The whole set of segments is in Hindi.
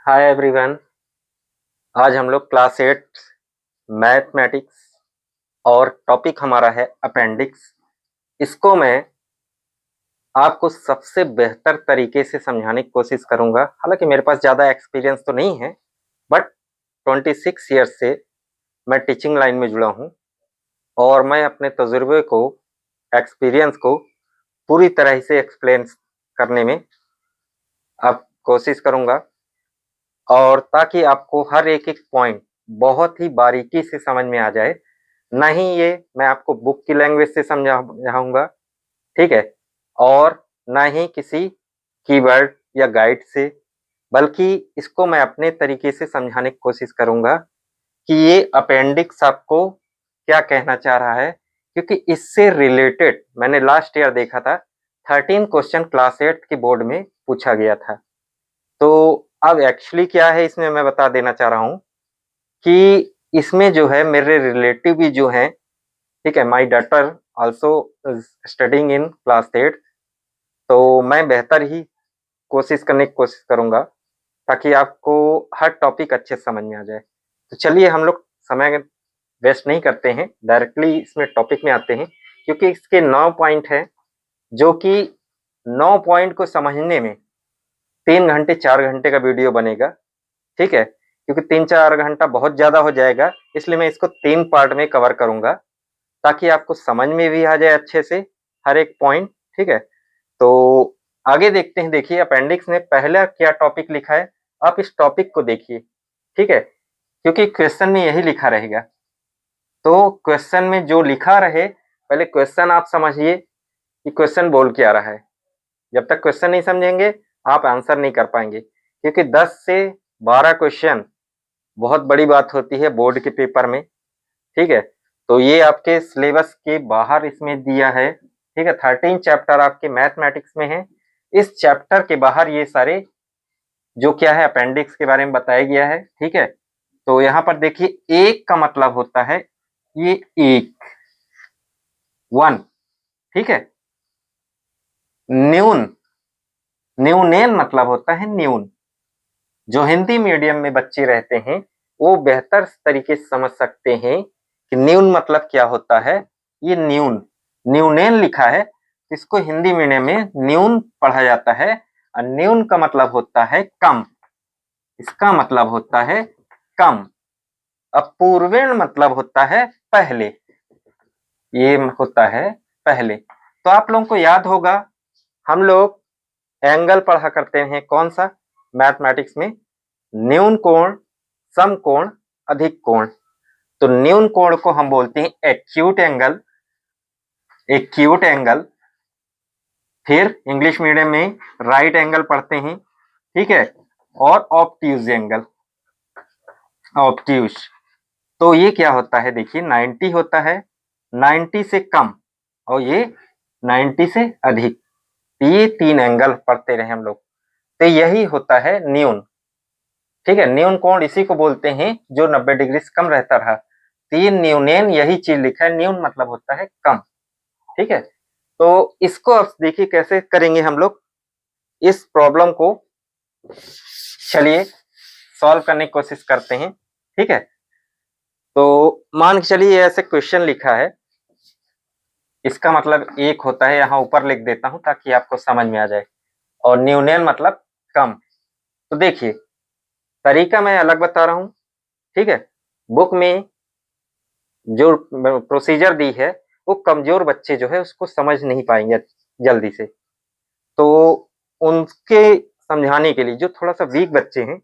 Hi everyone. आज हम लोग क्लास 8 मैथमेटिक्स और टॉपिक हमारा है अपेंडिक्स। इसको मैं आपको सबसे बेहतर तरीके से समझाने की कोशिश करूंगा। हालांकि मेरे पास ज़्यादा एक्सपीरियंस तो नहीं है, बट 26 ईयर्स से मैं टीचिंग लाइन में जुड़ा हूं और मैं अपने तजुर्बे को, एक्सपीरियंस को पूरी तरह से एक्सप्लेन करने में अब कोशिश करूंगा, और ताकि आपको हर एक पॉइंट बहुत ही बारीकी से समझ में आ जाए। नहीं ये मैं आपको बुक की लैंग्वेज से समझाऊंगा, ठीक है, और ना ही किसी कीवर्ड या गाइड से, बल्कि इसको मैं अपने तरीके से समझाने की कोशिश करूंगा कि ये अपेंडिक्स आपको क्या कहना चाह रहा है। क्योंकि इससे रिलेटेड मैंने लास्ट ईयर देखा था, 13 क्वेश्चन क्लास 8 की बोर्ड में पूछा गया था। तो अब एक्चुअली क्या है इसमें मैं बता देना चाह रहा हूँ कि इसमें जो है मेरे रिलेटिव भी जो हैं, ठीक है, my daughter also studying in class 8। तो मैं बेहतर ही कोशिश करने की कोशिश करूंगा ताकि आपको हर टॉपिक अच्छे से समझ में आ जाए। तो चलिए हम लोग समय वेस्ट नहीं करते हैं, डायरेक्टली इसमें टॉपिक में आते हैं। क्योंकि इसके 9 पॉइंट हैं, जो कि 9 पॉइंट को समझने में 3 घंटे 4 घंटे का वीडियो बनेगा, ठीक है। क्योंकि 3-4 घंटा बहुत ज्यादा हो जाएगा, इसलिए मैं इसको 3 पार्ट में कवर करूंगा ताकि आपको समझ में भी आ जाए अच्छे से हर एक पॉइंट, ठीक है। तो आगे देखते हैं। देखिए अपेंडिक्स में पहला क्या टॉपिक लिखा है, आप इस टॉपिक को देखिए, ठीक है, क्योंकि क्वेश्चन में यही लिखा रहेगा। तो क्वेश्चन में जो लिखा रहे, पहले क्वेश्चन आप समझिए कि क्वेश्चन बोल क्या रहा है। जब तक क्वेश्चन नहीं समझेंगे आप आंसर नहीं कर पाएंगे, क्योंकि 10 से 12 क्वेश्चन बहुत बड़ी बात होती है बोर्ड के पेपर में, ठीक है। तो ये आपके सिलेबस के बाहर इसमें दिया है, ठीक है। 13 चैप्टर आपके मैथमेटिक्स में है। इस चैप्टर के बाहर ये सारे जो क्या है अपेंडिक्स के बारे में बताया गया है, ठीक है। तो यहाँ पर देखिए, एक का मतलब होता है ये एक, वन, ठीक है। न्यून, न्यूनेन मतलब होता है न्यून। जो हिंदी मीडियम में बच्चे रहते हैं वो बेहतर तरीके से समझ सकते हैं कि न्यून मतलब क्या होता है। ये न्यून, न्यूनेन लिखा है, इसको हिंदी मीडियम में न्यून पढ़ा जाता है। और न्यून का मतलब होता है कम, इसका मतलब होता है कम। अब पूर्वेण मतलब होता है पहले, ये होता है पहले। तो आप लोगों को याद होगा, हम लोग एंगल पढ़ा करते हैं कौन सा मैथमेटिक्स में, न्यून कोण, सम कोण, अधिक कोण। तो न्यून कोण को हम बोलते हैं एक्यूट एंगल, एक्यूट एंगल। फिर इंग्लिश मीडियम में राइट एंगल पढ़ते हैं, ठीक है, और ऑब्ट्यूज एंगल, ऑब्ट्यूज। तो ये क्या होता है, देखिए 90 होता है, 90 से कम, और ये 90 से अधिक। ये 3 एंगल पढ़ते रहे हम लोग। तो यही होता है न्यून, ठीक है। न्यून कोण इसी को बोलते हैं जो 90 डिग्री से कम रहता रहा। तीन न्यूनेन यही चीज लिखा है, न्यून मतलब होता है कम, ठीक है। तो इसको अब देखिए कैसे करेंगे हम लोग इस प्रॉब्लम को। चलिए सॉल्व करने की कोशिश करते हैं, ठीक है। तो मान के चलिए ऐसे क्वेश्चन लिखा है, इसका मतलब एक होता है, यहाँ ऊपर लिख देता हूं ताकि आपको समझ में आ जाए। और न्यूनेन मतलब कम। तो देखिए तरीका मैं अलग बता रहा हूं, ठीक है। बुक में जो प्रोसीजर दी है वो कमजोर बच्चे जो है उसको समझ नहीं पाएंगे जल्दी से। तो उनके समझाने के लिए जो थोड़ा सा वीक बच्चे हैं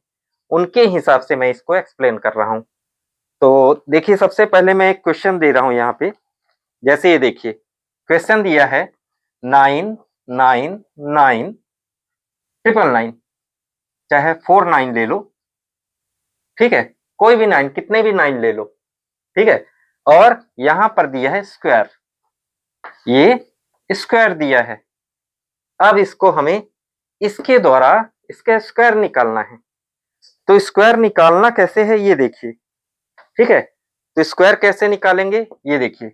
उनके हिसाब से मैं इसको एक्सप्लेन कर रहा हूं। तो देखिए सबसे पहले मैं एक क्वेश्चन दे रहा हूं यहाँ पे। जैसे ये देखिए क्वेश्चन दिया है 9, 9, 9, 9, चाहे 4 9 ले लो, ठीक है, कोई भी 9, कितने भी 9 ले लो, ठीक है। और यहां पर दिया है स्क्वायर, ये स्क्वायर दिया है। अब इसको हमें इसके द्वारा इसका स्क्वायर निकालना है। तो स्क्वायर निकालना कैसे है ये देखिए, ठीक है। तो स्क्वायर कैसे निकालेंगे ये देखिए,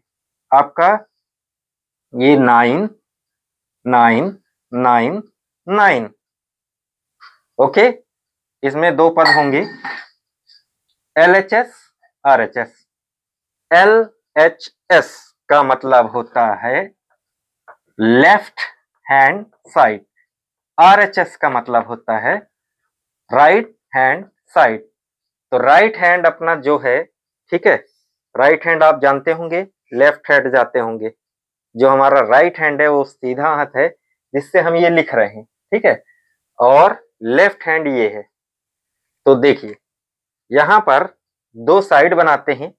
आपका ये 9, 9, 9, 9, ओके। इसमें दो पद होंगे, LHS RHS। LHS का मतलब होता है लेफ्ट हैंड साइड, RHS का मतलब होता है राइट हैंड साइड। तो राइट हैंड अपना जो है, ठीक है, राइट हैंड आप जानते होंगे, लेफ्ट हैंड जाते होंगे। जो हमारा राइट हैंड है वो सीधा हाथ है जिससे हम ये लिख रहे हैं, ठीक है, और लेफ्ट हैंड ये है। तो देखिए यहां पर दो साइड बनाते हैं,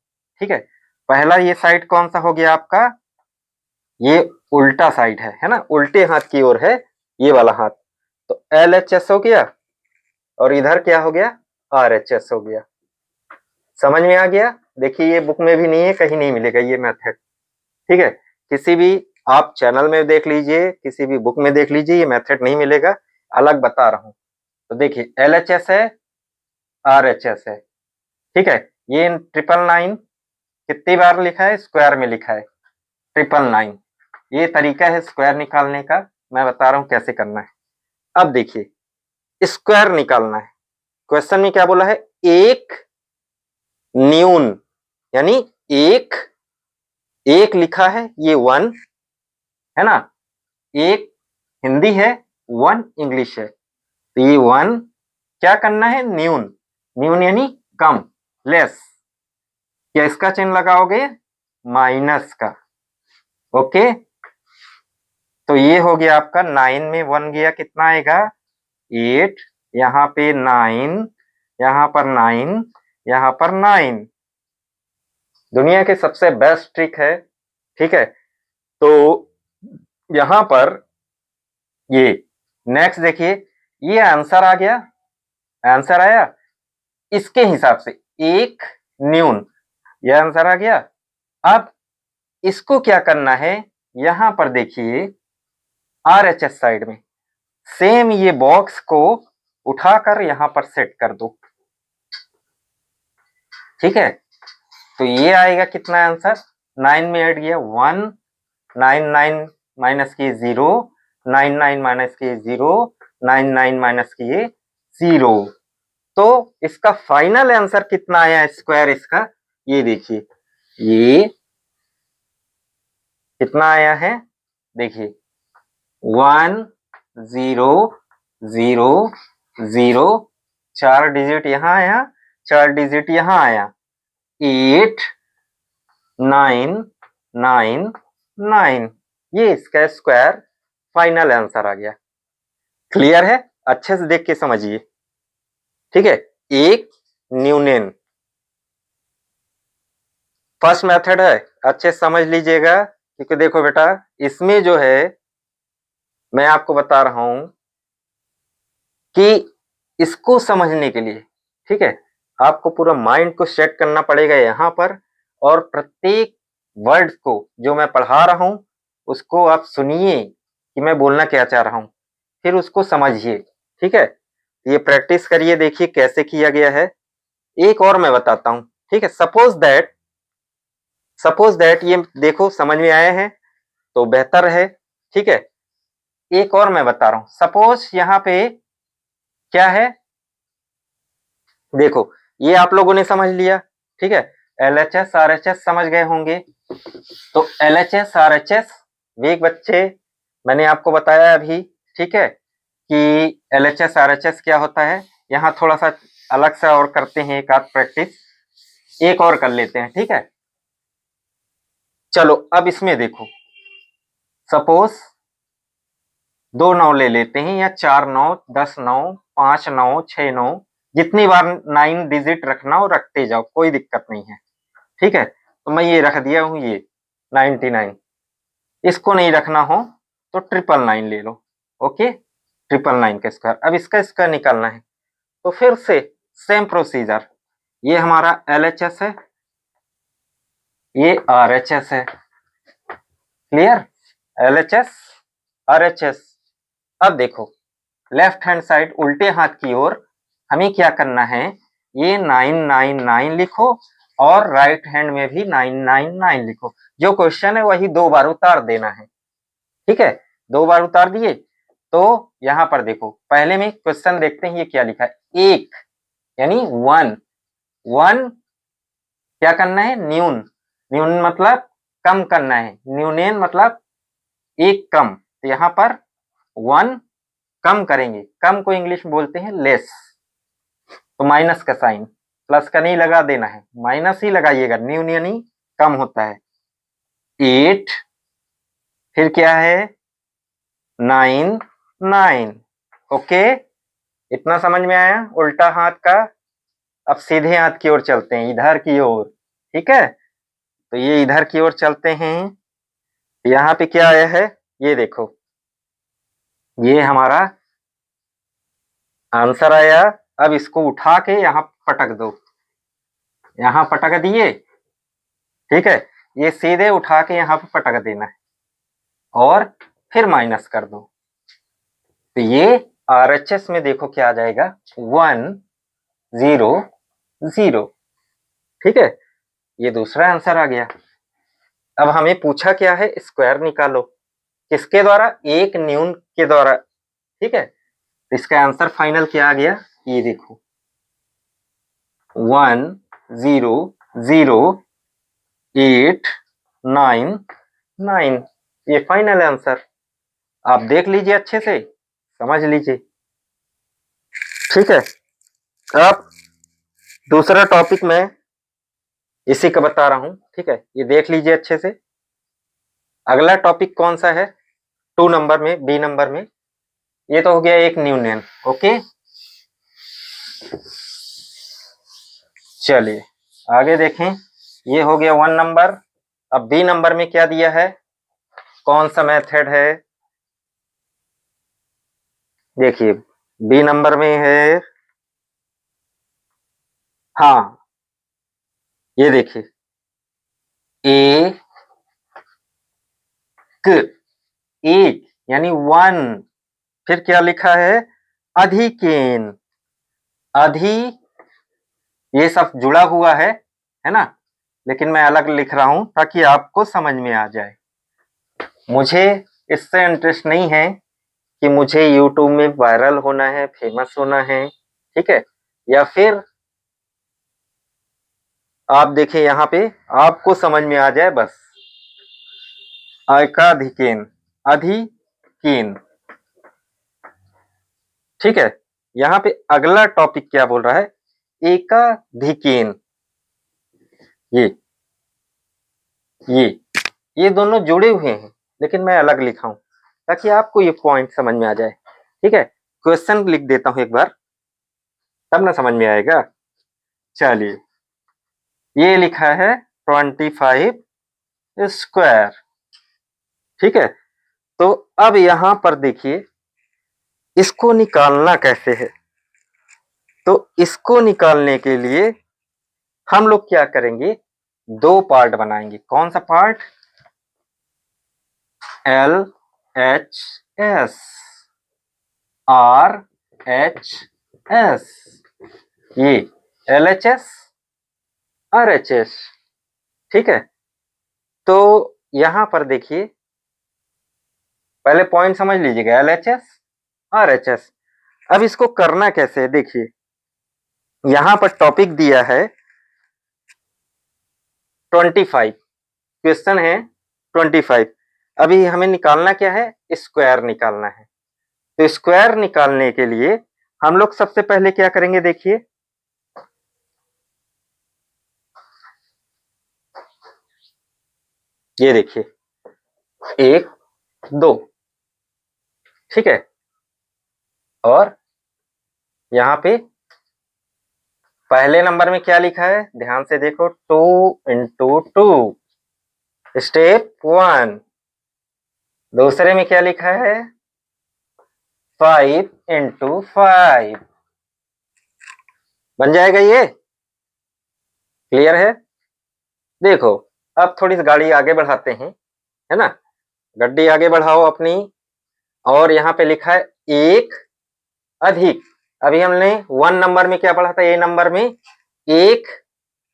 ठीक है। पहला ये साइड कौन सा हो गया आपका, ये उल्टा साइड है ना, उल्टे हाथ की ओर है ये वाला हाथ। तो LHS हो गया और इधर क्या हो गया, RHS हो गया। समझ में आ गया। देखिए ये बुक में भी नहीं है, कहीं नहीं मिलेगा ये मेथड, ठीक है। किसी भी आप चैनल में देख लीजिए, किसी भी बुक में देख लीजिए, ये मेथड नहीं मिलेगा, अलग बता रहा हूं। तो देखिए LHS है, RHS है, ठीक है। ये 999 कितनी बार लिखा है, स्क्वायर में लिखा है 999। ये तरीका है स्क्वायर निकालने का, मैं बता रहा हूं कैसे करना है। अब देखिए स्क्वायर निकालना है। क्वेश्चन में क्या बोला है, एक न्यून, यानी एक, एक लिखा है ये 1 है ना, एक हिंदी है 1 इंग्लिश है। तो ये 1 क्या करना है, न्यून, न्यून यानी कम, लेस। क्या इसका चिन्ह लगाओगे, माइनस का, ओके। तो ये हो गया आपका 9 में 1 गया, कितना आएगा 8, यहाँ पे 9, यहाँ पर 9, यहाँ पर 9। दुनिया के सबसे बेस्ट ट्रिक है, ठीक है। तो यहां पर ये नेक्स्ट देखिए, ये आंसर आ गया, आंसर आया इसके हिसाब से एक न्यून, ये आंसर आ गया। अब इसको क्या करना है, यहां पर देखिए RHS साइड में सेम ये बॉक्स को उठाकर यहां पर सेट कर दो, ठीक है। तो ये आएगा कितना आंसर, 9 में ऐड किया 1, 9 9 माइनस किए 0, 9 9 माइनस किए 0, 9 9 माइनस किए 0। तो इसका फाइनल आंसर कितना आया स्क्वायर इसका, ये देखिए ये कितना आया है, देखिए 1 0 0 0, 4 डिजिट यहां आया, 4 डिजिट यहां आया, 8 9 9 9, ये इसका स्क्वायर फाइनल आंसर आ गया। क्लियर है, अच्छे से देख के समझिए, ठीक है। एक न्यूनेन फर्स्ट मेथड है, अच्छे से समझ लीजिएगा, क्योंकि देखो बेटा इसमें जो है मैं आपको बता रहा हूं कि इसको समझने के लिए, ठीक है, आपको पूरा माइंड को सेट करना पड़ेगा यहां पर, और प्रत्येक वर्ड को जो मैं पढ़ा रहा हूं उसको आप सुनिए कि मैं बोलना क्या चाह रहा हूं, फिर उसको समझिए, ठीक है। ये प्रैक्टिस करिए, देखिए कैसे किया गया है। एक और मैं बताता हूं, ठीक है। सपोज दैट ये देखो समझ में आए हैं तो बेहतर है, ठीक है। एक और मैं बता रहा हूं, सपोज यहां पे क्या है, देखो ये आप लोगों ने समझ लिया, ठीक है। LHS RHS समझ गए होंगे। तो LHS RHS वेग बच्चे मैंने आपको बताया अभी, ठीक है, कि LHS RHS क्या होता है। यहाँ थोड़ा सा अलग से और करते हैं, एक आध प्रैक्टिस एक और कर लेते हैं, ठीक है। चलो अब इसमें देखो, सपोज 2 9 ले लेते हैं, या 4 9 10 9 5 9 6 9, जितनी बार 9 डिजिट रखना हो रखते जाओ, कोई दिक्कत नहीं है, ठीक है। तो मैं ये रख दिया हूं, ये 99। इसको नहीं रखना हो तो 999 ले लो, ओके, 999 का स्क्वायर। अब इसका स्क्वायर निकालना है, तो फिर से सेम प्रोसीजर, ये हमारा LHS है, ये RHS है, क्लियर, LHS RHS। अब देखो लेफ्ट हैंड साइड उल्टे हाथ की ओर हमें क्या करना है, ये 999 लिखो और राइट हैंड में भी 999 लिखो। जो क्वेश्चन है वही 2 बार उतार देना है, ठीक है। 2 बार उतार दिए तो यहाँ पर देखो, पहले में क्वेश्चन देखते हैं ये क्या लिखा है, एक यानी वन। वन क्या करना है, न्यून। न्यून मतलब कम करना है, न्यूनेन मतलब एक कम। तो यहाँ पर वन कम करेंगे, कम को इंग्लिश में बोलते हैं लेस। तो माइनस का साइन, प्लस का नहीं लगा देना है, माइनस ही लगाइएगा, न्यून यानी कम होता है। 8, फिर क्या है 9, 9। ओके, इतना समझ में आया उल्टा हाथ का। अब सीधे हाथ की ओर चलते हैं, इधर की ओर। ठीक है, तो ये इधर की ओर चलते हैं। यहाँ पे क्या आया है, ये देखो, ये हमारा आंसर आया। अब इसको उठा के यहाँ पटक दो, यहाँ पटक दिए। ठीक है, ये सीधे उठा के यहाँ पे पटक देना है और फिर माइनस कर दो। तो ये RHS में देखो क्या आ जाएगा, 1 0 0। ठीक है, ये दूसरा आंसर आ गया। अब हमें पूछा क्या है, स्क्वायर निकालो। किसके द्वारा, एक न्यून के द्वारा। ठीक है, तो इसका आंसर फाइनल क्या आ गया, ये देखो 1 0 0 8 9 9। ये फाइनल आंसर। आप देख लीजिए, अच्छे से समझ लीजिए। ठीक है, अब दूसरा टॉपिक मैं इसी का बता रहा हूं। ठीक है, ये देख लीजिए अच्छे से। अगला टॉपिक कौन सा है, 2 नंबर में, बी नंबर में। ये तो हो गया एक न्यूनयन। ओके, चलिए आगे देखें। ये हो गया 1 नंबर। अब बी नंबर में क्या दिया है, कौन सा मेथड है, देखिए बी नंबर में है, हाँ ये देखिए, एक यानी 1। फिर क्या लिखा है, अधिकेन। अधि ये सब जुड़ा हुआ है ना, लेकिन मैं अलग लिख रहा हूं ताकि आपको समझ में आ जाए। मुझे इससे इंटरेस्ट नहीं है कि मुझे यूट्यूब में वायरल होना है, फेमस होना है। ठीक है, या फिर आप देखिए यहाँ पे आपको समझ में आ जाए बस। एकाधिकेन, अधिकेन। ठीक है, यहाँ पे अगला टॉपिक क्या बोल रहा है, एकाधिकेन। ये ये ये दोनों जुड़े हुए हैं, लेकिन मैं अलग लिखा हूं ताकि आपको ये पॉइंट समझ में आ जाए। ठीक है, क्वेश्चन लिख देता हूं एक बार, तब ना समझ में आएगा। चलिए, ये लिखा है 25 स्क्वायर। ठीक है, तो अब यहां पर देखिए इसको निकालना कैसे है। तो इसको निकालने के लिए हम लोग क्या करेंगे, 2 पार्ट बनाएंगे। कौन सा पार्ट, LHS, RHS, ये LHS RHS। ठीक है, तो यहां पर देखिए, पहले पॉइंट समझ लीजिएगा, LHS RHS। अब इसको करना कैसे है, देखिए यहां पर टॉपिक दिया है 25, क्वेश्चन है 25। अभी हमें निकालना क्या है, स्क्वायर निकालना है। तो स्क्वायर निकालने के लिए हम लोग सबसे पहले क्या करेंगे, देखिए ये देखिए 1 2। ठीक है, और यहाँ पे पहले नंबर में क्या लिखा है, ध्यान से देखो, 2 × 2, स्टेप 1। दूसरे में क्या लिखा है, 5 × 5। बन जाएगा, ये क्लियर है। देखो, अब थोड़ी सी गाड़ी आगे बढ़ाते हैं, है ना, गड्डी आगे बढ़ाओ अपनी। और यहाँ पे लिखा है एक अधिक। अभी हमने 1 नंबर में क्या पढ़ा था, ए नंबर में एक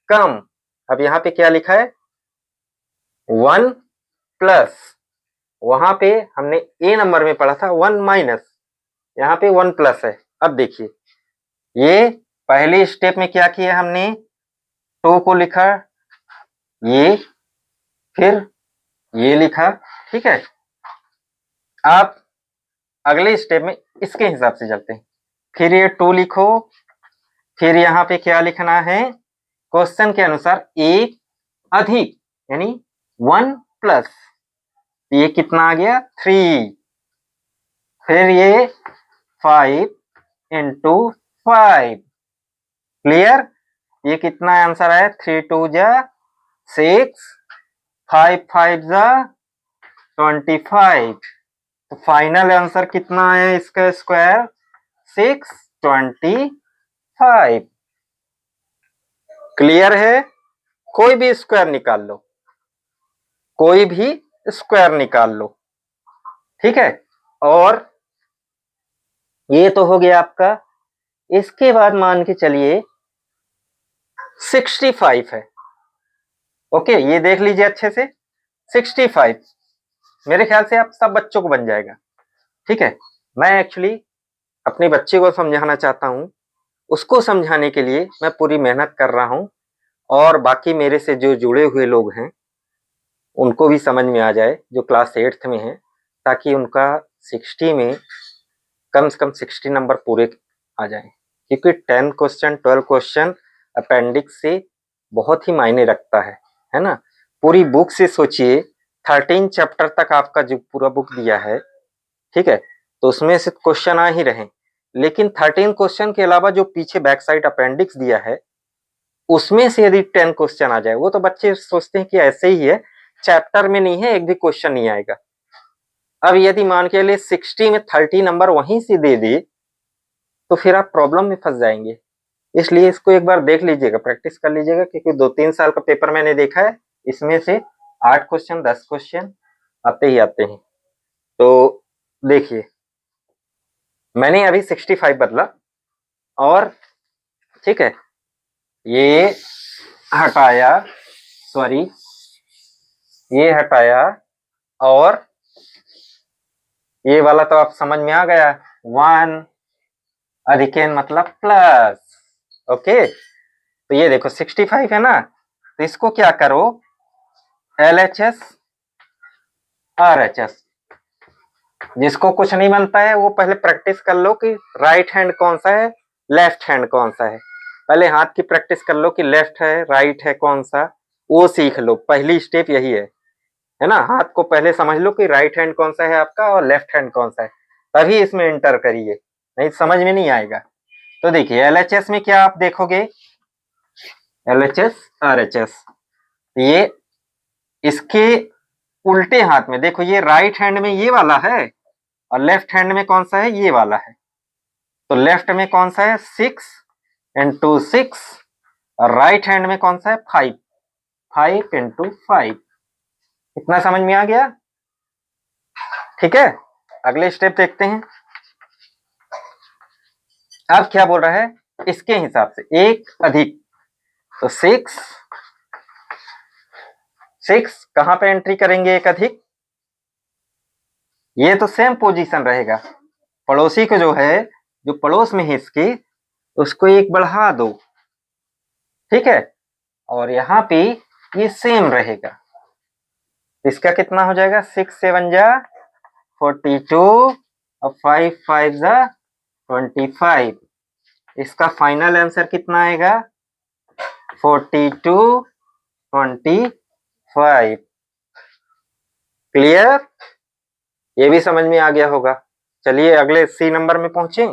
कम। अब यहाँ पे क्या लिखा है, 1 प्लस, वहां पे हमने ए नंबर में पढ़ा था 1 माइनस। यहाँ पे 1 प्लस है। अब देखिए, ये पहले स्टेप में क्या किया हमने, 2 को लिखा, ये फिर ये लिखा, ठीक है। आप अगले स्टेप में इसके हिसाब से चलते हैं। फिर ये 2 लिखो, फिर यहाँ पे क्या लिखना है, क्वेश्चन के अनुसार एक अधिक यानी 1 प्लस, ये कितना आ गया 3, फिर ये 5 इंटू 5, क्लियर। ये कितना आंसर आया, 3 2 जा 6, 5 5 जा 25। तो फाइनल आंसर कितना आया इसका स्क्वायर, 625। क्लियर है। कोई भी स्क्वायर निकाल लो, कोई भी स्क्वायर निकाल लो, ठीक है। और ये तो हो गया आपका। इसके बाद मान के चलिए 65 है। ओके, ये देख लीजिए अच्छे से, 65 मेरे ख्याल से आप सब बच्चों को बन जाएगा, ठीक है। मैं एक्चुअली अपने बच्चे को समझाना चाहता हूँ, उसको समझाने के लिए मैं पूरी मेहनत कर रहा हूँ, और बाकी मेरे से जो जुड़े हुए लोग हैं उनको भी समझ में आ जाए, जो क्लास 8th में है, ताकि उनका 60 में कम से कम 60 नंबर पूरे आ जाए। क्योंकि 10 क्वेश्चन 12 क्वेश्चन अपेंडिक्स से बहुत ही मायने रखता है ना। पूरी बुक से सोचिए, 13 चैप्टर तक आपका जो पूरा बुक दिया है, ठीक है, तो उसमें से क्वेश्चन आ ही रहे, लेकिन 13 क्वेश्चन के अलावा जो पीछे बैक साइड अपेंडिक्स दिया है, उसमें से यदि 10 क्वेश्चन आ जाए, वो तो बच्चे सोचते हैं कि ऐसे ही है, चैप्टर में नहीं है, एक भी क्वेश्चन नहीं आएगा। अब यदि मान के लिए 60 में 30 नंबर वहीं से दे दे, तो फिर आप प्रॉब्लम में फंस जाएंगे। इसलिए इसको एक बार देख लीजिएगा, प्रैक्टिस कर लीजिएगा, क्योंकि 2-3 साल का पेपर मैंने देखा है, इसमें से 8 क्वेश्चन 10 क्वेश्चन आते ही आते हैं। तो देखिए, मैंने अभी 65 बदला, और ठीक है, ये हटाया, सॉरी, ये हटाया, और ये वाला तो आप समझ में आ गया, 1 अधिकेन मतलब प्लस। ओके, तो ये देखो 65 है ना, तो इसको क्या करो, LHS RHS, जिसको कुछ नहीं बनता है वो पहले प्रैक्टिस कर लो कि राइट हैंड कौन सा है, लेफ्ट हैंड कौन सा है। पहले हाथ की प्रैक्टिस कर लो कि लेफ्ट है राइट है कौन सा, वो सीख लो। पहली स्टेप यही है ना। हाथ को पहले समझ लो कि राइट हैंड कौन सा है आपका और लेफ्ट हैंड कौन सा है, तभी इसमें एंटर करिए, नहीं समझ में नहीं आएगा। तो देखिए LHS में क्या आप देखोगे, LHS RHS, ये इसके उल्टे हाथ में देखो, ये राइट हैंड में ये वाला है, और लेफ्ट हैंड में कौन सा है, ये वाला है। तो लेफ्ट में कौन सा है, 6 इंटू 6, और राइट हैंड में कौन सा है, 5, 5 इंटू 5। इतना समझ में आ गया, ठीक है। अगले स्टेप देखते हैं। अब क्या बोल रहा है, इसके हिसाब से एक अधिक, तो 6 कहां पे एंट्री करेंगे, एक अधिक, ये तो सेम पोजीशन रहेगा, पड़ोसी को जो है, जो पड़ोस में है इसके, उसको एक बढ़ा दो, ठीक है। और यहाँ पे ये सेम रहेगा, इसका कितना हो जाएगा, 6 7 जा 42, और 5 5 जा 25। इसका फाइनल आंसर कितना आएगा, 42 25। क्लियर, ये भी समझ में आ गया होगा। चलिए अगले C नंबर में पहुंचे।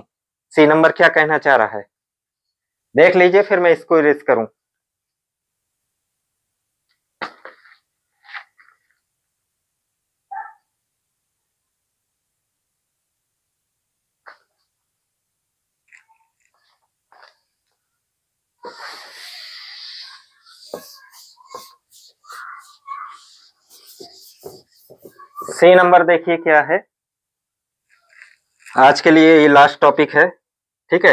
C नंबर क्या कहना चाह रहा है, देख लीजिए, फिर मैं इसको इरेज करूं। C नंबर देखिए क्या है, आज के लिए ये लास्ट टॉपिक है, ठीक है।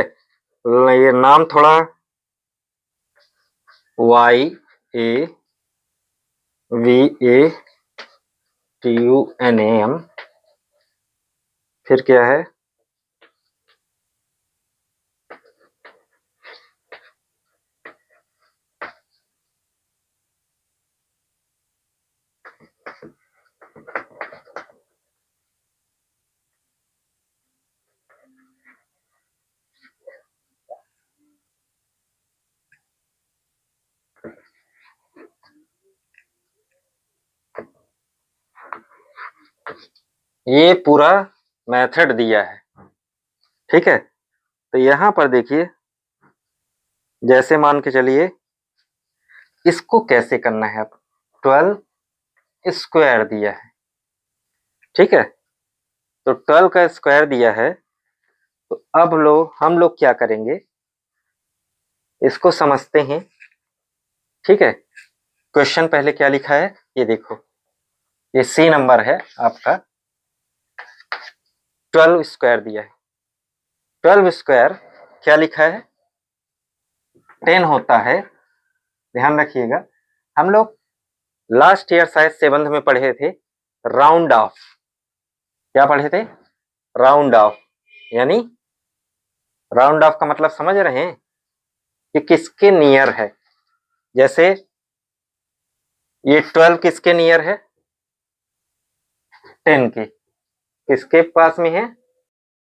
ये नाम थोड़ा YAVATUNAM, फिर क्या है ये पूरा मेथड दिया है, ठीक है। तो यहां पर देखिए, जैसे मान के चलिए इसको कैसे करना है। अब 12 स्क्वायर दिया है, ठीक है। तो 12 का स्क्वायर दिया है, तो अब हम लोग क्या करेंगे, इसको समझते हैं, ठीक है। क्वेश्चन पहले क्या लिखा है ये देखो, ये सी नंबर है आपका। 12 स्क्वायर दिया है, 12 स्क्वायर क्या लिखा है, 10 होता है। ध्यान रखिएगा, हम लोग लास्ट ईयर शायद 7th में पढ़े थे राउंड ऑफ। क्या पढ़े थे, राउंड ऑफ। यानी राउंड ऑफ का मतलब समझ रहे हैं कि किसके नियर है। जैसे ये 12 किसके नियर है, 10 के। किसके पास में है,